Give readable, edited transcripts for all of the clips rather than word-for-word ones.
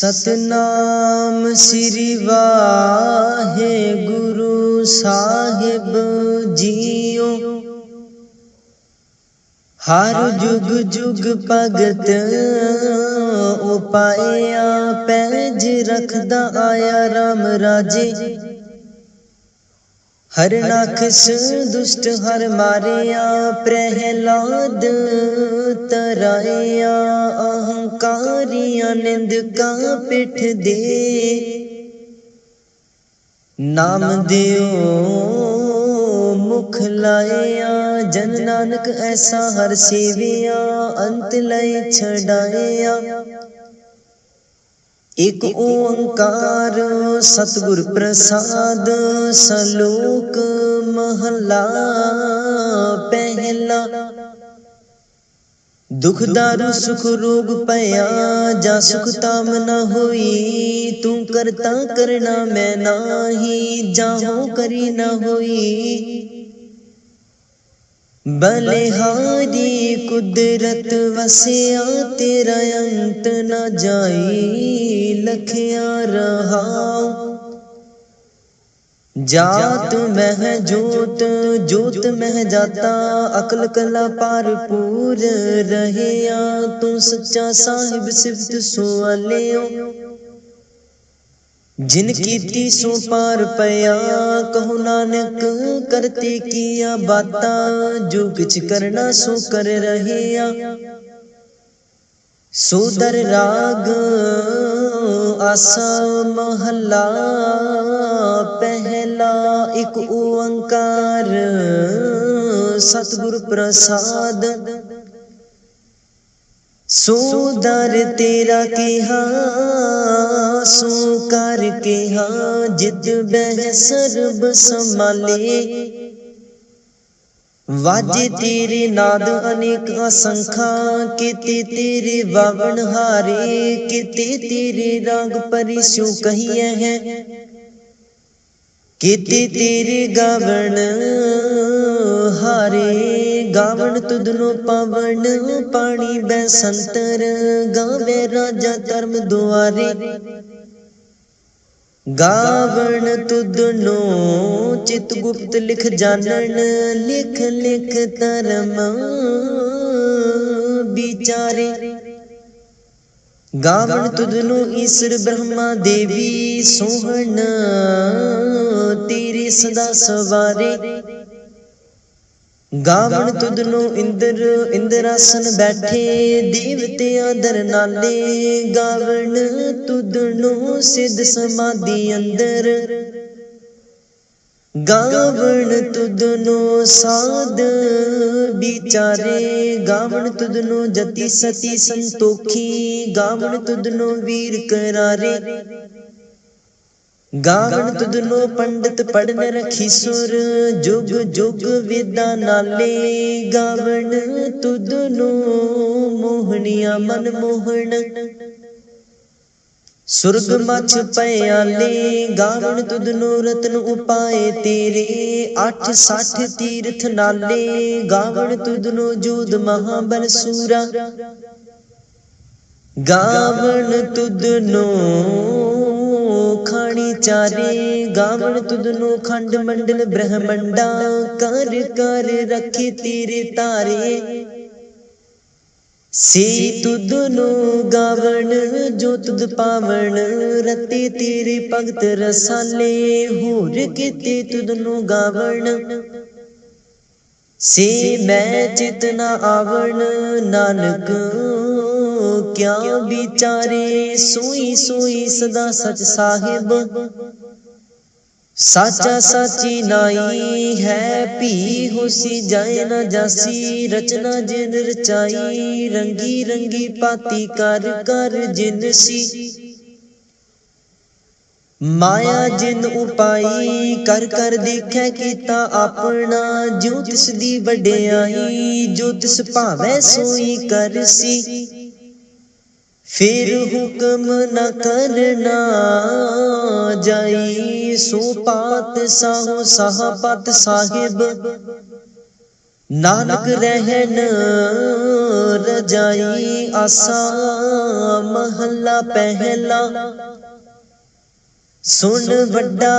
सतनाम श्री वाहे गुरु साहिब जियो। हर जुग जुग भगत उपाया पैज रखदा आया राम राजे। हर राखस दुष्ट हर मारिया प्रहलाद तराया। अहंकारिया निंदका पिठ दे नाम दियो मुख लाया। जन नानक ऐसा हर सेविया अंत लय छड़ाया। एक ओंकार सतगुर प्रसाद सलोक महला पहला। दुख दारु सुख रोग पया जा सुख ताम न होई। तू करता करना मैं नाही जाहो करी न होई। बलिहारी कुदरत वसिया तेरा अंत न जाई। लखिया रहाओ जात मह जोत जोत मह जाता। अकल कला पारपूर रहया। तू सच्चा साहिब सिफत सुआलियो। जिन कीती सो पार पया कहो नानक करते किया बाता। जो किछ करना सो कर रहया। सोदर राग आसा महला पहला। एक ओंकार सतगुर प्रसाद सोदर तेरा केहा सो कर केहा। जित बह सर्ब संभाले वाजे तेरे नाद अनेक असंखा। किते तेरे बावन हारे किते तेरे राग परिसु कहिए हैं। किते तेरे गावण हारे गावण तुदनो पावन। पानी बैसंतर गावे राजा धर्म दुआरे। गावण तुदनो चितगुप्त लिख जानन। लिख लिख धर्म बिचारे। गावण तुदनो ईश्वर ब्रह्मा देवी सोहन तेरे सदा सवारे। गावण तुदनो इंद्र इंद्रासन बैठे देवते आदर नाले। गावण तुदनो सिद्ध समाधि अंदर। गावण तुदनो साध बिचारे। गावण तुदनो जति सती संतोखी। गावण तुदनो वीर करारे। गावण तुदनो पंडित पढ़न रखी सुर जुग जुग विदा नाले। गावण तुदनो मोहनिया मन मोहन सुरग मछ पयाले। गावण तुदनो रत्न उपाय तेरे 860 तीर्थ नाले। गावण तुदनो जोध महाबल सूरा। गावण तुदनो खानी चारे। गावण तुदनो खंड मंडल ब्रह्मंडा। कर कर रखे तेरे तारे। से तुदनो गावण जो तुद पावण। रते तेरे भगत रसाले होर किते तुदनो गावण। से मैं चितना आवण नानक क्या बिचारे। सोई सोई सदा सच साहिब साचा साची नाई है। पी होसी जाए न जासी रचना जिन रचाई। रंगी रंगी पाती कर कर जिनसी। माया जिन उपाई कर कर देखे कीता अपना। जो तिस दी वड्याई जो तिस भावै सोई करसी। फिर हुक्म न करना जाई। सो पात साहो साहपत साहिब नानक रहन रजाई आसा महला पहला। सुन वड्डा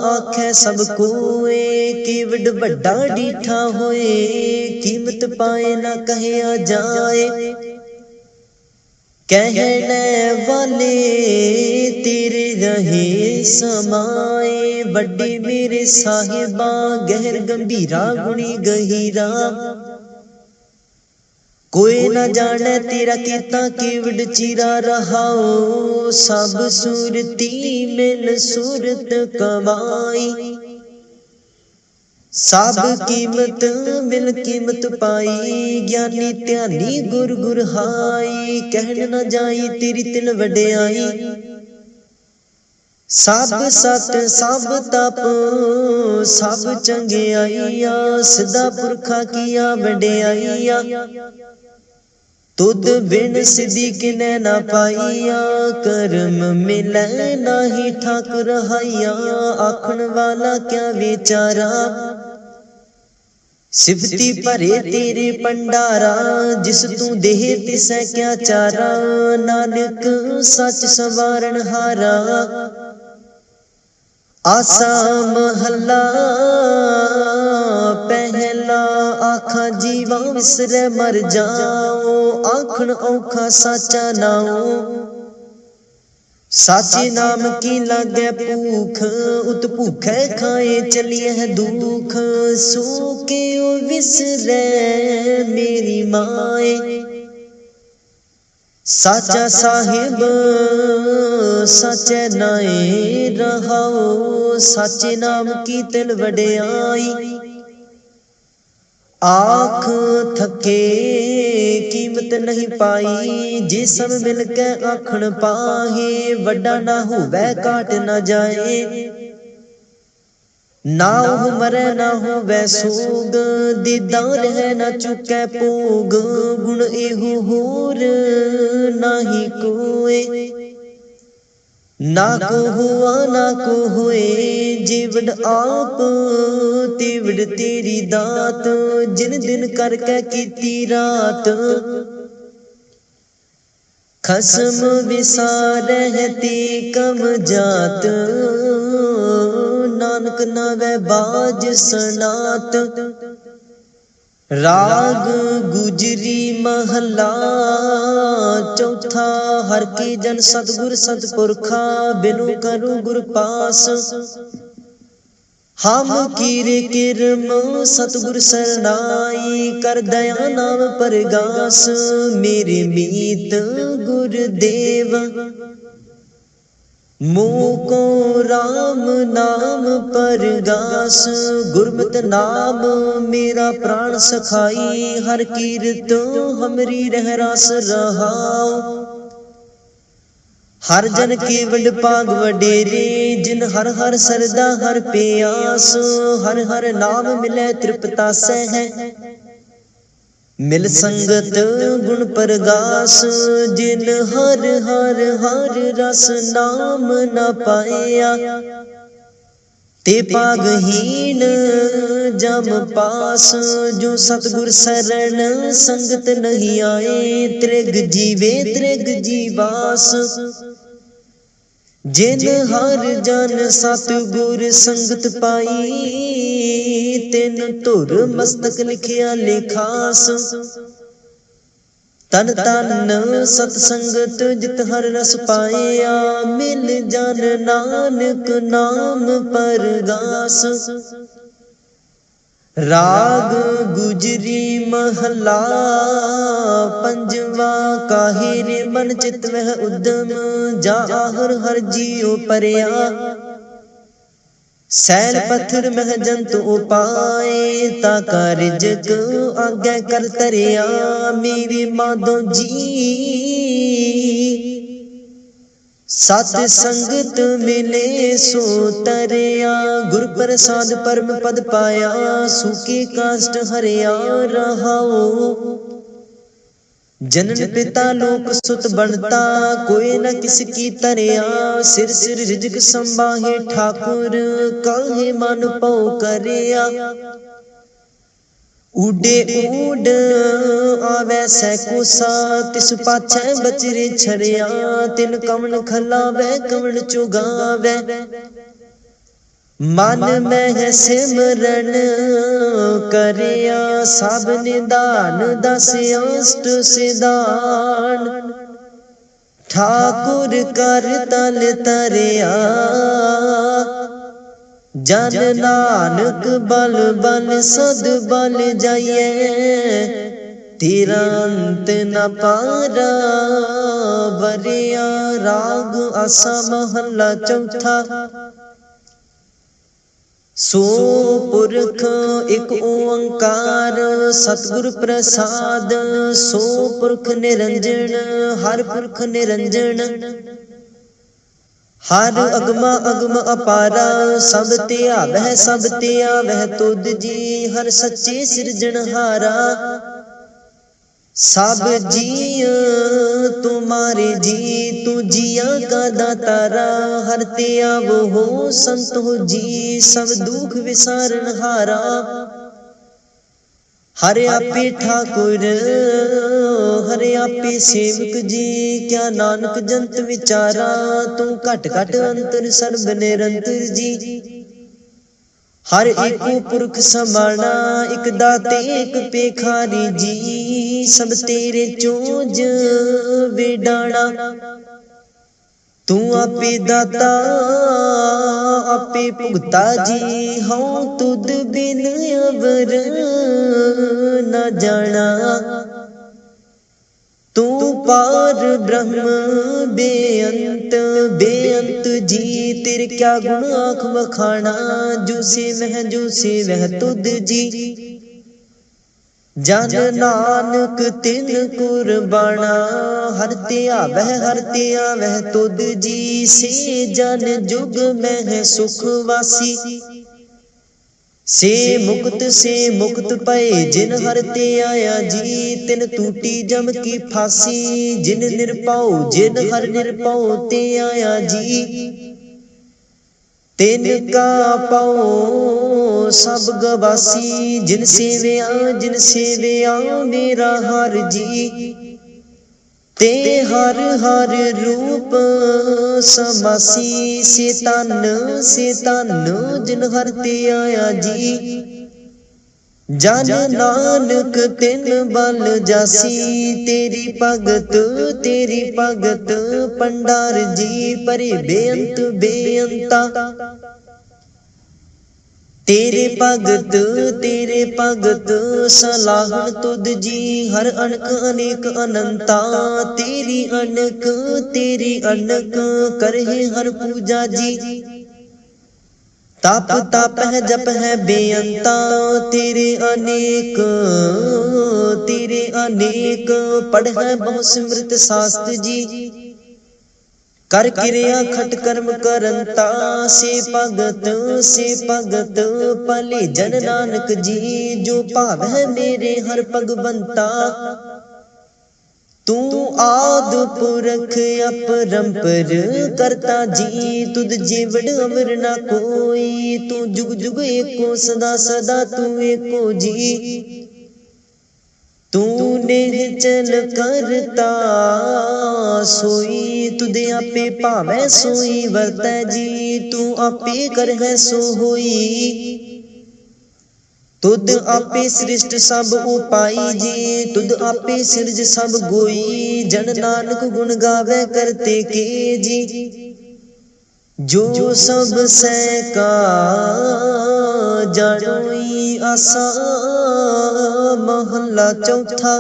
आखे सब कोए कीवड वड्डा डीठा होए। कीमत पाए ना कहया जाए कहने वाले तेरे रहे समाए। वड्डे मेरे साहिबा गहर गंभीरा गुणी गहीरा। कोई न जाने तेरा कीता कीवड चीरा रहाओ। सब सूरती मिल सूरत कमाई। सब कीमत मिल कीमत पाई। ज्ञानी ध्यानी गुर गुर हाई। कहन न जाई तेरी तिल वड्याई। सब सत सब तप सब चंगियाइया। सदा पुरखा किया वड्याइया। तुद बिन सिद्धि किने ना पाइया। कर्म मिलै नाही ठाकुर हाइया। आखन वाला क्या विचारा। सिफती भरे तेरे पंडारा। जिस तू देह तिसै क्या चारा। नानक सच सवारण हारा। आसा महला पहला। आखा जीवा विसरे मर जाओ। आखन औखा साचा नाओ। साचे नाम की लागे भूख। उत भूखे खाए चलिए दुख। सो के विसरे मेरी माए। साचा साहिब साचे नाए रहाओ। साचे नाम की तिल वड्याई। आख थके कीमत नहीं पाई। जे सब मिल के आखन पाहे। वड्डा ना होवे काट न जाए। ना हो मरे ना हो वै सोग। दीदार है ना चुकै भोग। गुण एहो होर नाही कोए। ना को हुआ ना को होए। जीवड आप तीवड तेरी दात। जिन दिन करके कीती रात। खसम विसारे ते कम जात। नानक नावे बाज सनात। राग गुजरी महला चौथा। हर की जन सतगुर सतपुरखा। बिनु करु गुर पास। हम कीरे किरम सतगुर सरनाई। कर दया नाम परगास। मेरे मीत गुरुदेव। मोको राम नाम परगास। गुरमत नाम मेरा प्राण सखाई। हर कीरत हमरी रह रास रहाओ। हर जन केवल पाग वडेरे। जिन हर हर सरदा हर प्यास। हर हर नाम मिले तृप्तासै है। मिल संगत गुण परगास। जिन हर हर हर रस नाम न पाया। ते पागहीन जम पास। जो सतगुर शरण संगत नहीं आए। त्रिग जीवे त्रिग जीवास। जिन हर जन सतगुर संगत पाई। तिन धुर मस्तक लिखिया लिखास। तन तन सतसंगत जित हर रस पाया। मिल जन नानक नाम परगास। राग गुजरी महला पंजवा। काहे रे मन चित वह उद्यम। जा हर हर जियो परया। सैल पत्थर मह जंत उपाए। ताका रिजक आगे कर तरिया। मेरी माधो जी सत संगत मिले सो तरिया। गुर प्रसाद परम पद पाया। सूखे काष्ट हरिया रहाओ। जनन पिता लोक सुत बनता। कोई न किसकी तरिया। सिर सिर रिजक संबाहे ठाकुर। काहे मन पौ करिया। ऊडे ऊड आवे सैकोसा, तिस पाछे बचरे छरिया, तिन कवन खलावे कवन चुगावे। मन में सिमरन करिया, सब निदान दस अष्ट सिदान। ठाकुर कर तल तरिया, जन नानक बल बल सद बल जाइए। तेरा अंत न पारा बरिया। राग आसा महला चौथा। सो पुरख एक ओंकार सतगुर प्रसाद, सो पुरख निरंजन हर पुरख निरंजन। हर अगमा अगम अपारा, सब ते आवह सब ते आवह तुद जी। हर सच्चे सिरजनहारा, सब जी तुम्हारे जी। तू जिया का दातारा, हर ते आवो हो संत हो जी। सब दुख विसारन हारा, हरे आपे ठाकुर हरे आपे सेवक जी। क्या नानक जंत विचारा, तू घट घट अंतर सर्ब निरंतर जी। हर एको पुरख समाना, एक दाते एक पेखारी जी। सब तेरे चोज विडाणा, तू आपे दाता आपे भुगता जी। हूँ तुद बिन अवर न जाना, तू पार ब्रह्म बेअंत बेअंत जी। तेरे क्या गुण आँख बखाना, जो से वह तुद जी। जन नानक तिन कुर्बाना, हर ते आवह तुद जी। से जन जुग में सुख वासी, से मुक्त पए जिन हर ते आया जी। तिन टूटी जम की फांसी, जिन निरपाओ जिन हर निरपाओ ते आया जी। तिन का पाओ सब गवासी, जिन सेविया मेरा हर जी। ते हर हर रूप समासी, से तन जिन हर ते आया जी। जन नानक तिन बल जासी, तेरी भगत पंडार जी। परे बेअंत बेअंता, तेरे भगत सलाहन तुद जी। हर अनक अनेक अनंता, तेरी अनक करहे हर पूजा जी। तप है जप है बेअंता, तेरे अनेक पढ़ है बहु सिमृत शास्त्र जी। कर क्रिया खट कर्म करंता, से भगत पले जन नानक जी। जो भाव है मेरे हर भगवंता, तू आद पुरख अपरंपर करता जी। तुद जीवड़ अमर ना कोई, तू जुग जुग एको सदा सदा तू एको जी। तूने चल करता सोई, तुदे आपे भावै सोई वरतै जी। तू आपे कर है सो होई, तुद आपे सृष्ट सब उपाई जी। तुद आपे सिरज सब गोई, जन नानक गुण गावे करते के जी। जो सब सै का जानोई, आसा महला चौथा।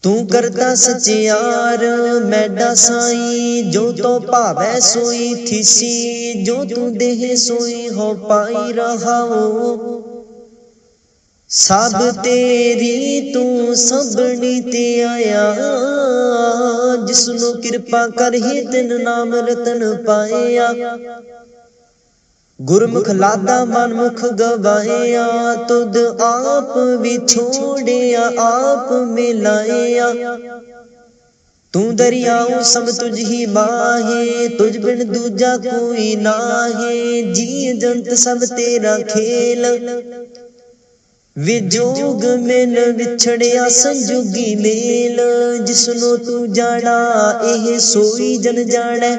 तू करता सचियार मैडा साई, जो तो भावै सोई थीसी। जो तू देह सोई हो पाई रहाओ, सब तेरी तू सबनी ते आया। जिसनु कृपा कर ही तिन नाम रतन पाया। गुरमुख लादा मनमुख गवाया, तुद आप विछोड़िया आप मिलाया। तू दरियाओ सब तुझ ही माहे, तुझ बिन दूजा कोई नाहे। जी जंत सब तेरा खेल, विजोग मिल विछड़िया संजोगी मेल, जिसनो तू जाना एह सोई जन जाने।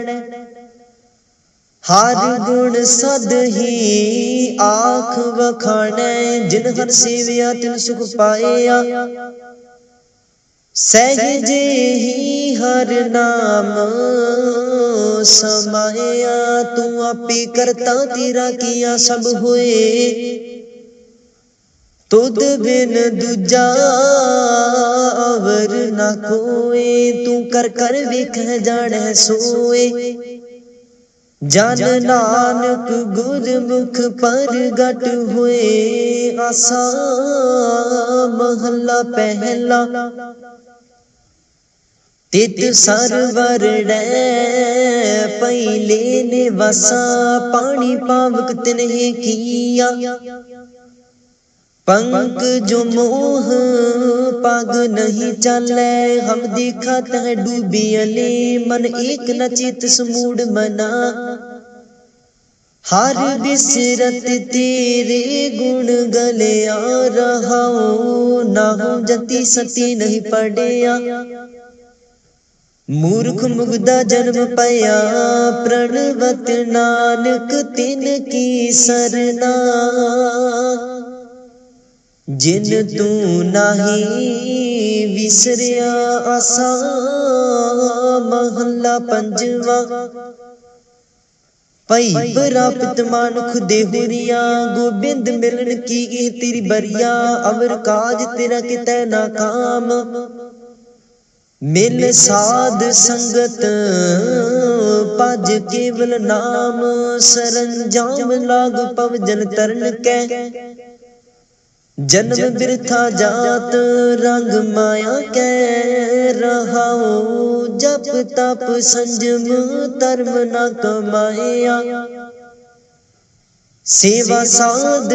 हर गुण सद ही आख वखाने, जिन हर सेविया तिन सुख पाया। सहजे ही हर नाम समाया, तू आपे करता तेरा किया सब होए। तुद बिन दूजा अवर ना कोए, तू कर कर वेख जाने सोए। जन नानक गुरमुख परगट हुए, आसा महला पहला। तित सरवर पहले ने वसा, पानी पावक तिन्हे किया। पंक जो मोह पग नहीं चले, हम देखा तह डूबियले। मन एक न चित समूड मना, हर बिसरत तेरे गुण गले आ रहा। नाहु जति सती नहीं पड़िया, मूर्ख मुग्धा जन्म पाया। प्रणवत नानक तिन की सरना, जिन तू नाही विसरिया। आसा महला पंजवा। पई प्राप्त मानुख देहुरिया, गोबिंद मिलन की ये तेरी बरिया। अवर काज तेरा कितै ना काम, मिल साध संगत भज केवल नाम। सरंजाम लाग पव जन तरन कै, जन्म बिरथा जात रंग माया कै रहाओ। जप तप संजम धर्म न कमाया, सेवा साध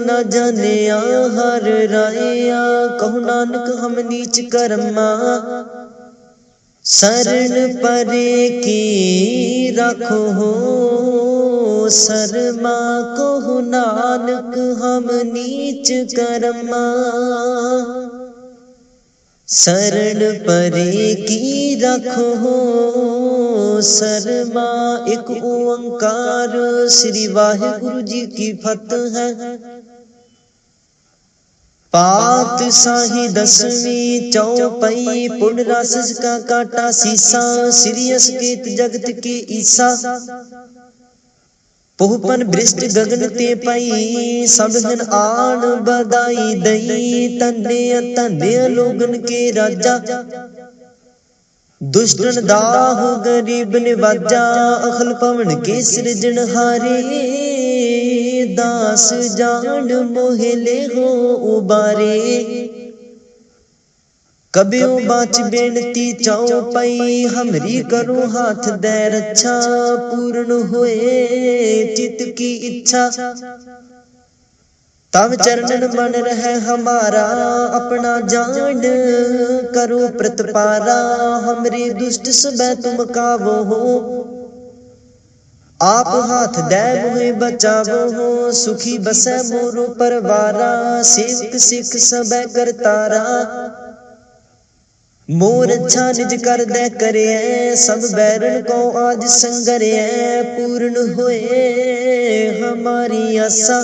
न जानिया हर राया। कहु नानक हम नीच कर्मा, शरण परे की रखो हो शर्मा। कहु नानक हम नीच कर्मा, शरण परे की रखो हो शर्मा। एक ओंकार श्री वाहिगुरु जी की फतह है। पातशाही दसवीं चौपाई, पुण्य राशि का काटा सीसा। श्री असकेत जगत के ईसा, पोहपन भ्रष्ट गगन ते पाई। सब जन आन बधाई दई, तन्ने तन्ने लोगन के राजा। दुष्टन दाहु गरीब निवाजा, अखल पवन के सृजनहारे। दास जान मोहिले हो उबारे, कबियो बाच बेनती चौपाई। हमरी करो हाथ दे रक्षा, पूर्ण होए चित की इच्छा। तब चरणन मन रहे हमारा, अपना जान करो प्रतिपारा। हमरे दुष्ट सब तुम कावो हो, आप हाथ दे मोहे बचावो हो। सुखी बसै मोरो परवारा, सेवक सिख सब करतारा। मोर अच्छा निज कर दे करे, सब बैरन को आज संगरे। पूर्ण होए हमारी आशा,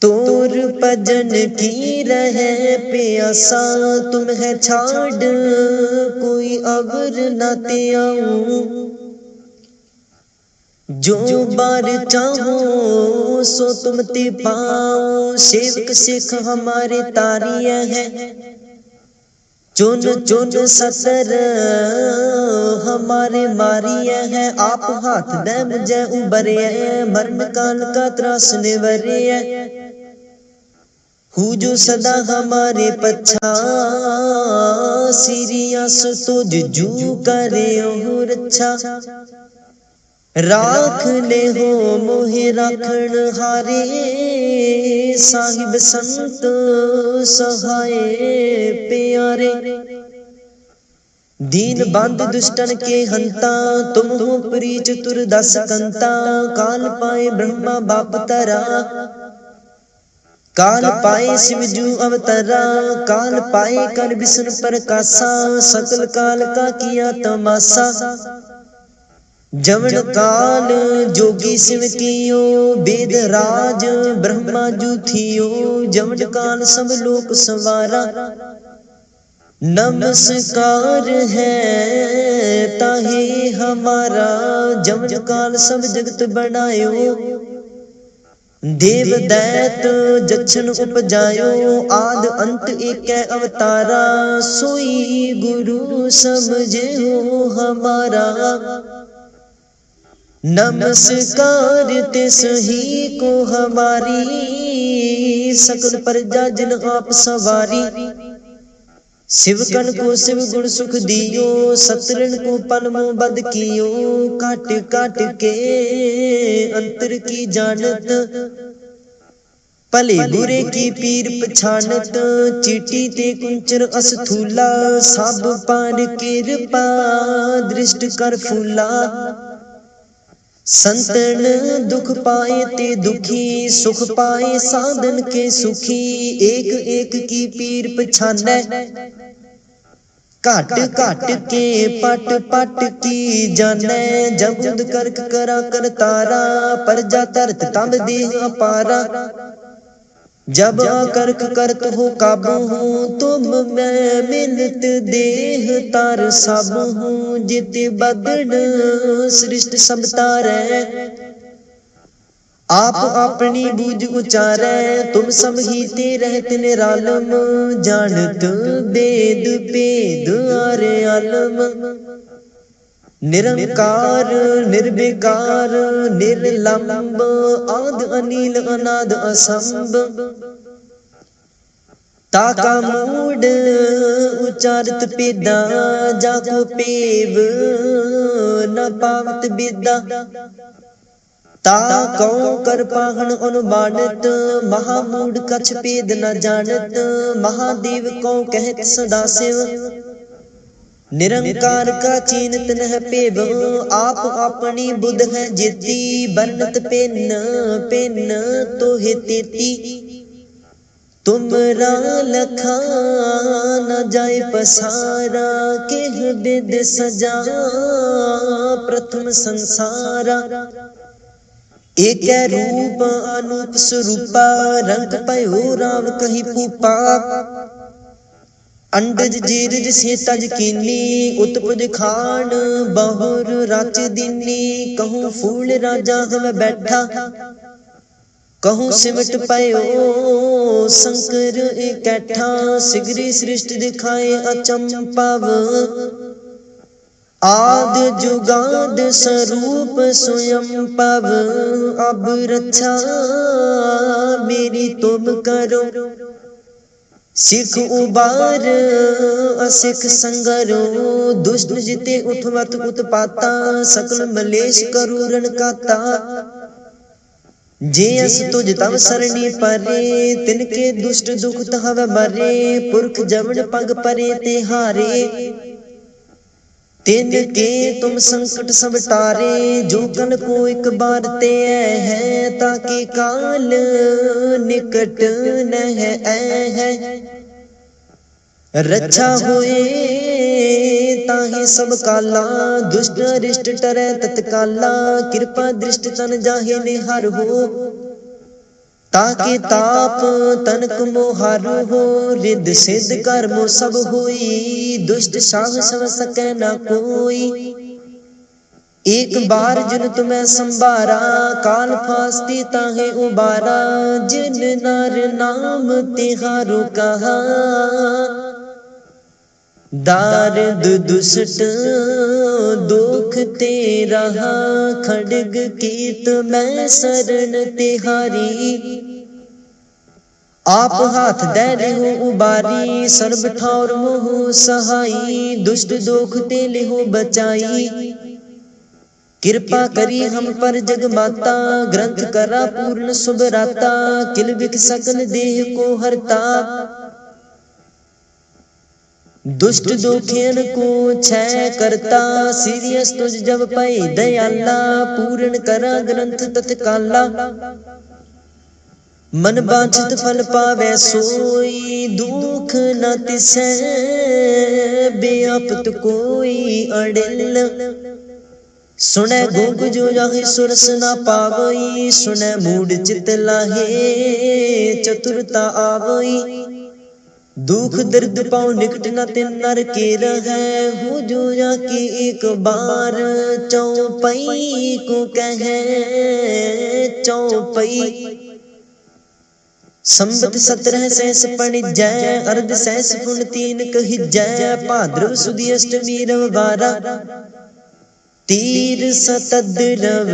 तोर भजन की रहे प्यासा। तुम है छाड़ कोई अवर न ते आऊं, जो बार चाहो सो तुम ते पाओ। सेवक सिख हमारे तारिया है, चुन चुन सतर हमारे मारिया है। आप हाथ दे मुझे उबरे, मरण काल का त्रास निवरे। हु जो सदा हमारे पच्छा, सीरियस तो जुजू करे हो रक्षा। राख ले हो मोहे राखण हारे, साहिब संत सहाय प्यारे। दीन बंद दुष्टन के हंता, तुम हो प्री चतुर दस कंता। काल पाए ब्रह्मा बाप तरा, काल पाए शिवजू अवतरा, काल पाए कर विष्णु प्रकाशा, सकल काल का किया तमाशा। जवन काल जोगी शिव कियो, वेद राज ब्रह्मा जू थियो, जवन काल सब लोक संवारा। नमस्कार है ताहे हमारा, जवन काल सब जगत बनायो। देव दैत जछन उपजायो, आद अंत एक अवतारा, सोई गुरु समझे हो हमारा। नमस्कार तिस ही को हमारी, सकल प्रजा जिन आप सवारी। शिवकन को शिव गुण सुख दियो, सतरन को पलमो बद कियो, काट काट के अंतर की जानत, भले बुरे की पीर पछानत। चीटी ते कुंचर अस्थूला, सब पार किरपा दृष्ट कर फूला। संतन दुख पाए ते दुखी, सुख पाए साधन के सुखी, एक एक की पीर पछानै। काट काट के पट पट की जानै, जबुद करक करा कर तारा, प्रजा तरत तब देह अपारा। जब करक करत हो काबू हूँ, तुम मैं मिलत देह तार सब हूँ। जित बदन सृष्ट सब तारै, आप अपनी बूझ उचारै। तुम सब ही ते रहत निरालम, जानत वेद भेद आरे आलम। निरंकार निर्विकार निर्लंब, आद अनिल अनाद असंभ। ताका मूड उचारत पेदा, जाको पेव न पावत बेदा। ताको कर पाहन अनुमानित, महामूड कछ पेद न जानत। महादेव को कहत सदाशिव, निरंकार का चीनत नह पेव। आप अपनी बुध है जेती, बरनत पेन पेन तो है तेती। तुमरा लखा न जाए पसारा, केह वेद सजा प्रथम संसारा। एक रूप अनूप स्वरूपा, रंग पयो राम कहीं पूपा। अंडज जीरज से तज कीनी, उत्पज खान बहुर राच दीनी। कहूँ फूल राजा हम बैठा, कहूँ सिमट पयो शंकर इकट्ठा। सिगरी सृष्टि दिखाए अचंपव, आद जुगाद स्वरूप स्वयं पव। अब रक्षा मेरी तुम करो, सिख उबार असिख संगरो। दुष्ट जिते उठवत उत्पाता, सकल मलेश करूरन काता। जे अस तुझ तव सरणी परे, तिनके दुष्ट दुख तहव मरे। पुरख जमन पग परे ते हारे, तिनके तुम संकट सब टारे। जो कल को एक बार ते है, ताकि काल निकट न है। रक्षा होए ताहि सब काला, दुष्ट अरिष्ट टरै तत्काला। कृपा दृष्ट तन जाहे निहार हो, ताकि ताप तनक मोहार हो। रिद सिद्ध कर्म सब होई, दुष्ट साहस सकै न कोई। एक बार जिन तुम्हें संभारा, काल फास्ती ताहे उबारा। जिन नार नाम तिहारो कहा, दारद दुष्ट दुख ते रहा। खड्ग कीत मैं शरण तिहारी, आप हाथ दे रहो उबारी। सर्ब ठौर मोह सहाई, दुष्ट दोख ते लेहो बचाई। कृपा करी हम पर जग माता, ग्रंथ करा पूर्ण शुभ राता। किल बिक सकल देह को हरता, दुष्ट दोखेन को क्षय करता। सीरियस तुझ जब पाए दयाला, पूर्ण करा ग्रंथ तत्काला। मन बांछित फल पावै सोई, दुख न तिसै बेआपत कोई अड़िल। सुनै गूंग जो जाहि सुरस न पावई, सुनै मूड चित लाहे चतुरता आवई। दुख दर्द पाओ निकट न तिन नर के रहै, हो जो जाके एक बार चौपई को कहे चौपई। संबत 17 सहस पणिजै, अर्ध सहस पुन 3 कहिजै। भाद्रव सुदी अष्टमी रविवारा, तीर सतद्रव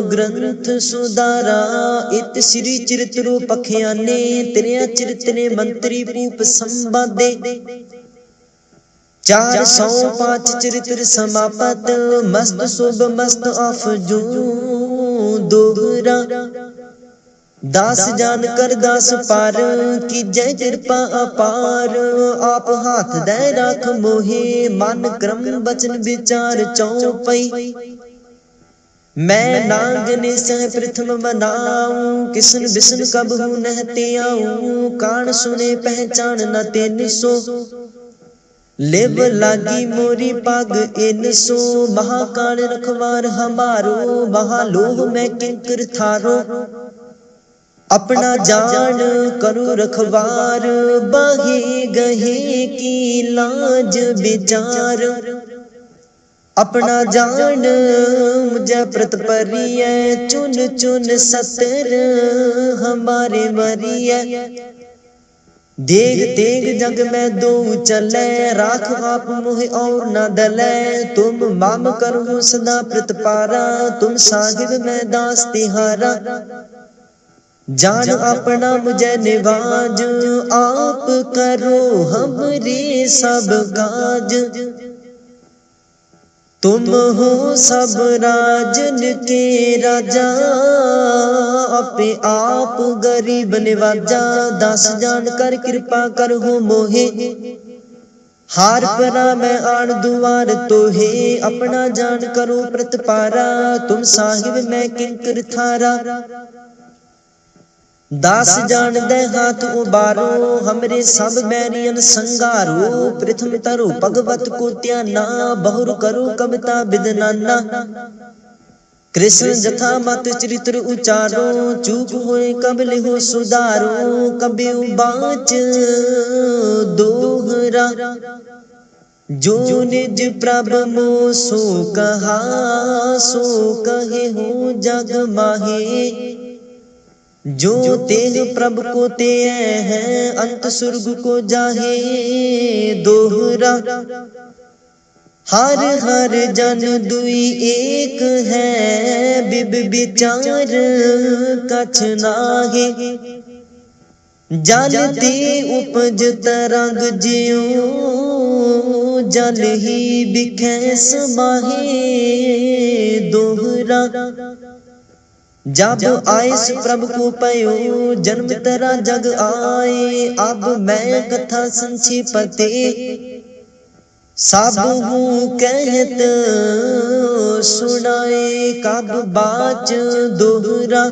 ग्रंथ सुधारा। इत श्री चरित्रो पखियाने, त्रिया चरित्रे मंत्री भूप संवादे। 405 चरित्र समापत, मस्त शुभ मस्त अफजू दोहरा। दास जान कर दास पार, की जय कृपा अपार। आप हाथ दे राख मोहे, मन क्रम बचन विचार चौपई। मैं नागने सह प्रथम बनाऊं, किसन बिसन कब हूँ नहते आऊं। कान सुने पहचान न तेन सो, लेव लागी मोरी पाग इन सो। महाकाल रखवार हमारो, महालोह में किंकर थारो। अपना जान करो रखवार, बाहे गहे की लाज विचार। अपना जान मुझे प्रत परिय, चुन चुन सतर हमारे मरिय। देग तेग जग में दो चले, राख आप मोह और न दले। तुम माम करो सदा प्रतिपारा, तुम साहिब में दास तिहारा। जान अपना मुझे निवाज, आप करो हमरे सब काज। तुम हो सब राजन के राजा, अपे आप गरीब निवाजा। दास जान कर कृपा कर हो मोहे, हार परा मैं आन दुआर तोहे। अपना जान करो प्रतिपारा, तुम साहिब मैं किंकर थारा। दास जान दे हाथ उबारो, हमरे सब बैरियन संगारो। प्रथम तरो भगवत को त्याना, बहुर करो कविता विदनाना। कृष्ण जथा मत चरित्र उचारो, चूक होए कब लिहो सुधारो। कभी बाच दोहरा, जो निज प्रभ मो सो कहा। सो कहे हो जग माहे, जो तेग प्रभु को ते हैं। अंत स्वर्ग को जाहे दोहरा। हर हर जन दुई एक है, बिब विचार कछ नाहे। जल ते उपज तरंग जियो, जल ही बिखे समाहे दोहरा। जब आयस प्रभु को पयो, जन्म तेरा जग आए। अब मैं कथा संक्षिपते, सब हूँ कहत सुनाए। कब बाच दोहरा,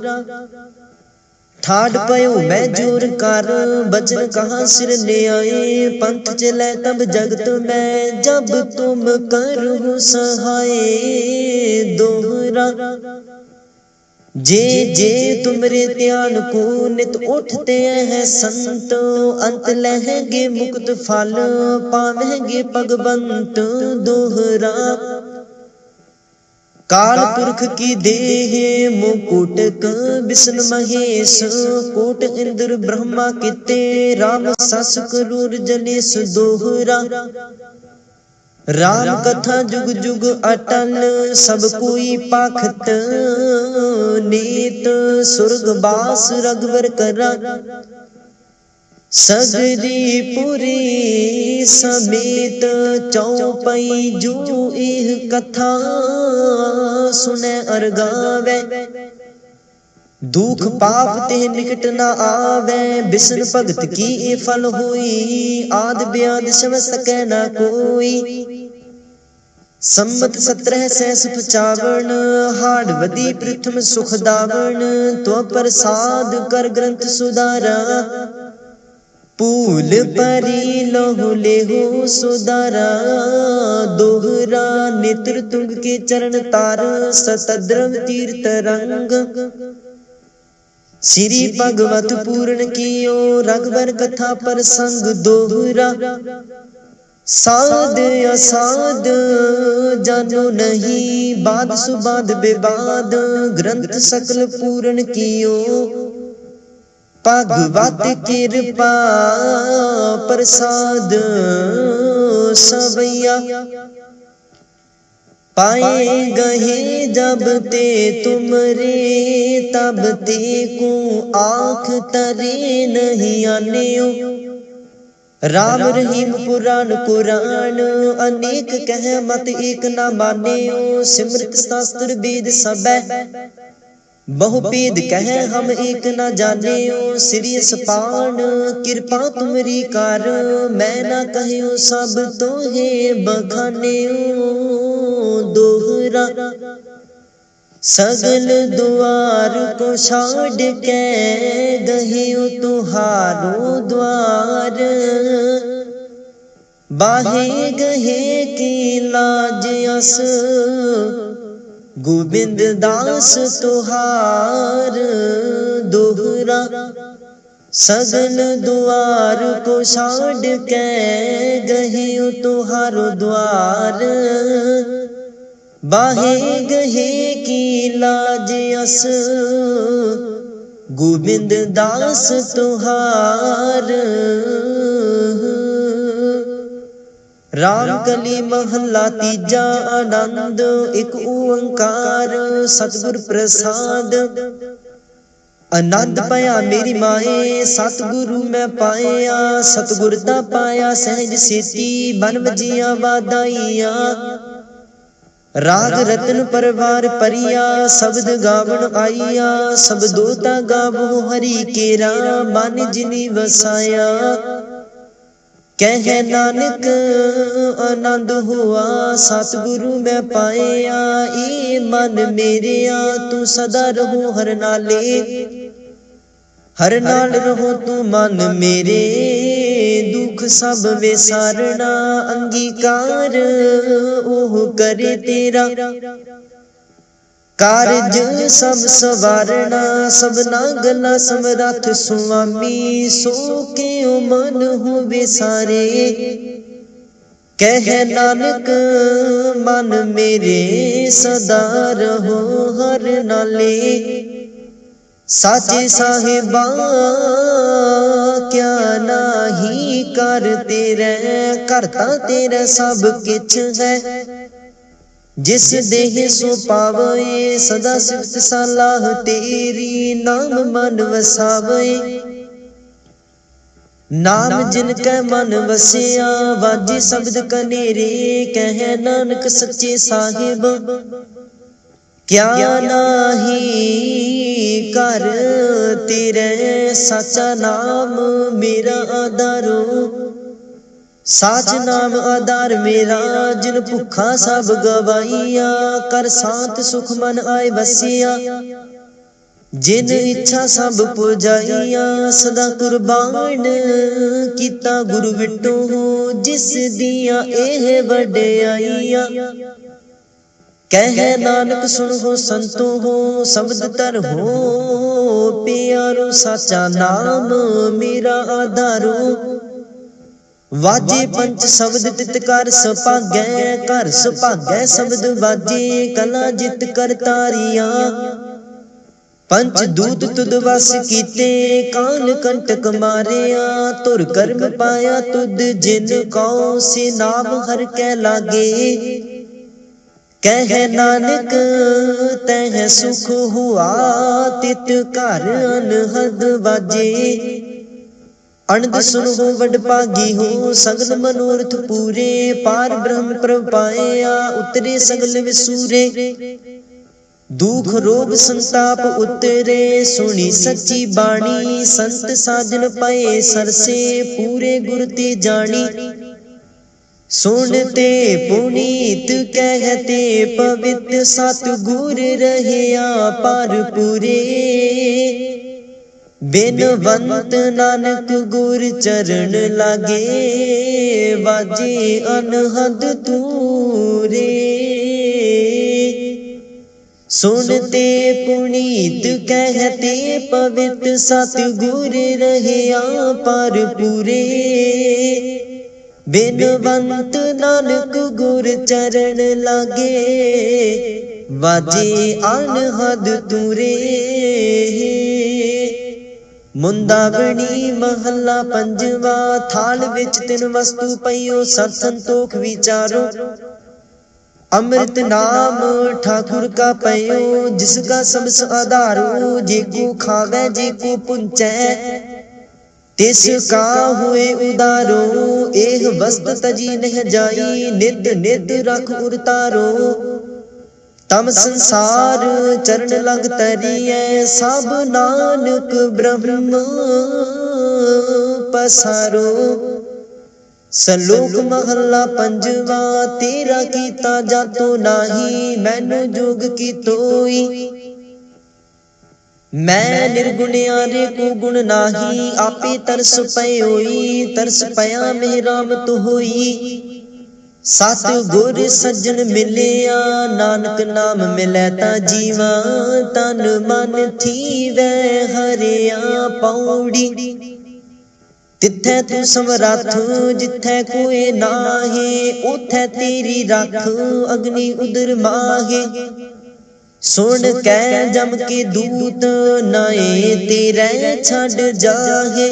ठाड पयो मैं जोर कर। बचन कहाँ सिर ले आए, पंथ चले तब जगत में। जब तुम करो सहाय दोहरा। जे जे तुमरे ध्यान को नित उठते हैं संत। अंत लहेंगे मुक्त फल, पावेंगे भगवंत दोहरा। काल पुरख की देह मुकुट विष्णु महेश। कोट इंद्र ब्रह्मा किते, राम सस क्रूर जनेश दोहरा। राम कथा जुग जुग अटल, सब कोई पाखत नीत। स्वर्गवास रघुवर करा, सगरी पुरी समेत। चौपई जो एह कथा, सुने और गावे। दुख पाप ते निकट न आवे, विष्णु भगत की ए फल होई। आद ब्याद समझ सके न कोई, संमत 1755 हाड़वदी प्रथम सुख दावण तो प्रसाद कर ग्रंथ सुधारा पूल परी लहु लेहु सुधारा दोहरा नेत्र तुंग के चरण तार सतद्रव तीर्थ रंग श्री भगवत पूर्ण कियो रघुवर कथा पर संग दोहरा साध असाध जानो नहीं बाद सुबाद बेबाद ग्रंथ सकल पूर्ण कियो भगवत कृपा प्रसाद सवैया पाए गहे जब ते तुमरे तब ते को आँख तरे नहीं आनेओ राम रहीम पुराण कुरान अनेक कह मत एक न मानेओ सिमृत शास्त्र वेद सबै बहुपेद कह हम एक न जानेओ श्री सपान कृपा तुमरी कार मैं न कहियो सब तो है बखानेओ दोहरा सगल द्वार को छाड़ के गहियो तुहारो द्वार बाहे गहे की लाज अस गोविंद दास तुहार दोहरा सगल द्वार को छाड़ के गहियो तुहारो द्वार बाहे गहे की लाज अस गोविंद दास तुहार राम कली महला तीजा आनंद एक ओंकार सतगुर प्रसाद आनंद पाया मेरी माए सतगुरु मैं पाया सतगुरता पाया सहज सेती बन वजिया वादाइया राग रतन परवार परिया शब्द गावन आइया शब्दोता गावो हरि केरा मन जिनी वसाया कह नानक आनंद हुआ सतगुरु मैं पाया ए मन मेरे तू सदा रहो हर नाले हर नाल रहो तू मन मेरे दुख सब विसारना अंगीकार ओह करे तेरा कारज सब सवारना सबना गला समरथ स्वामी सो के मन हो विसारे कह नानक मन मेरे सदा रहो हर नाले साचे साहिबा क्या नाही कर तेरे करता तेरा सब किछ है जिस देह सो पावे सदा सिफत सलाह तेरी नाम मन वसावे नाम जिनका मन वसिया वाजे शब्द कनेरे कह नानक सच्चे साहिब क्या नाही कर तेरे सच्चा नाम मेरा आधारो साच नाम आधार मेरा जिन भुखा सब गवाइया कर शांत सुख मन आए बसिया जिन इच्छा सब पुजाइया सदा कुर्बान किता गुरु विटो हो जिस दिया एह वड्याइया कह नानक सुन हो संतो हो शब्द तर हो प्यारो साचा नाम मेरा आधारो वाजे पंच शब्द तित कर सभागै घर सुभागै शब्द वाजे कला जित कर तारिया पंच दूत तुद वस कीते काल कंटक मारिया तुर कर्म पाया तुद जिन कौ से नाम हर कै लागे कह नानक तह सुख हुआ तित घर अनहद बाजे अनद सुन हो वड भागी हो सगल मनोरथ पूरे पार ब्रह्म प्रभ पाया उतरे सगल विसूरे दुख रोग संताप उतरे सुनी सच्ची बाणी संत साजन पाए सरसे पूरे गुर ते जानी सुनते पुनीत कहते पवित्र सतगुर रहया पर पूरे। बिनवंत नानक गुर चरण लागे बाजे अनहद तूरे। सुनते पुनीत कहते पवित्र सतगुर रहया पर पूरे। बिनवंत नानक गुर चरण लागे बाजे अनहद तूरे। मुंदावणी महला पंजवा। थाल विच तिन वस्तु पईओ सत संतोख विचारो। अमृत नाम ठाकुर का पयो जिसका सबस आधारो। जेको खावे जेको पुंचै तिसका हुए उदारो। एह वस्त तजी नह जाई नित नित रख उरतारो। तम संसार चरण लग तरिए सब नानक ब्रह्म पसारो। सलोक महला पंजवा। तेरा कीता जातो नाही मैनू जोग की तोई। मैं निर्गुणियारे को गुण नाही आपे तरस पयोई। तरस पया में राम तो होई। सत गुर सज्जन मिलिया नानक नाम मिलै ता जीवा। तन मन थीवै हरिया पौड़ी। तिथै तू समरथ जिथै कोई नाहे। उथै तेरी रख अग्नि उदर माहे। सुन कै जम के दूत नाए तेरे छड़ जाहे।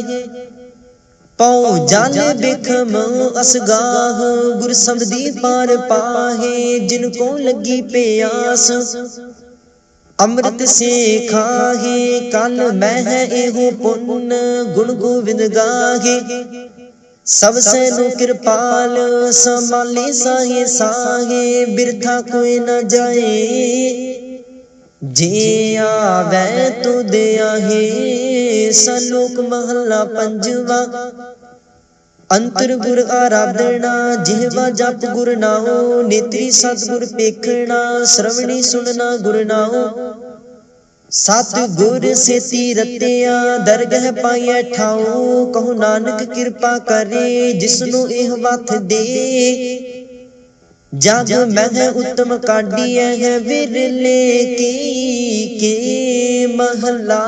पौ जल बिखम असगाह गुर समझी पार पाहे। जिनको लगी प्यास अमृत से खाहे। कल मैं एहो पुण्य गुण गोविंद गाहे। सब सैनु कृपाल संभाले साहे साहे। बिरथा कोई न जाए जे आवे तो दे आहे। सलोक महला पंजवा। अंतर गुर आराधना जिहवा जप गुर नाओ। नेत्री सतगुर पेखना श्रवणी सुनना गुर नाओ। सत गुर सेती रतिया दरगह पाइए ठाओ। कहो नानक कृपा करे जिसनु एह वथ दे। जग मह उत्तम काढ़िया है विरले के महला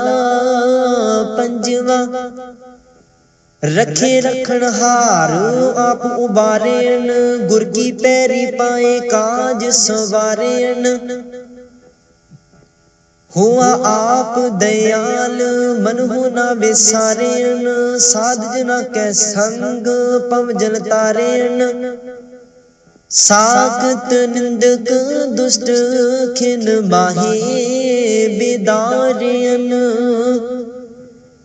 पंजवा। रखे रखन हार आप उबारेन गुर की पैरी पाए काज सवारेन। हुआ आप दयाल मन हो ना विसारेन। साध जना कै संग पव जल तारेन। साखत निंदक दुष्ट खिन माहे बिदारियन।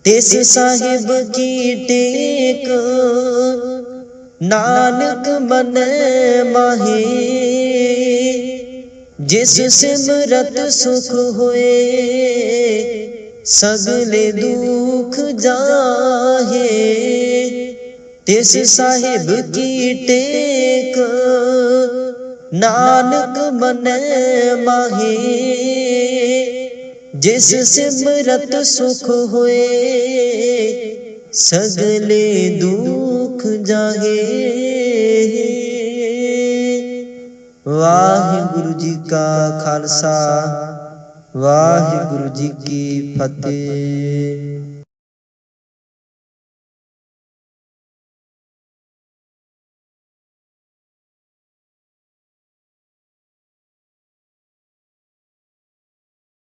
तिस साहिब की टेक नानक मन माहे। जिस सिमरत सुख होए सगले दुख जाहे। तिस साहिब की टेक नानक मन माहे। जिस सिमरत सुख होए सगले दुख जाहे। वाहिगुरु जी का खालसा वाहिगुरु जी की फतेह।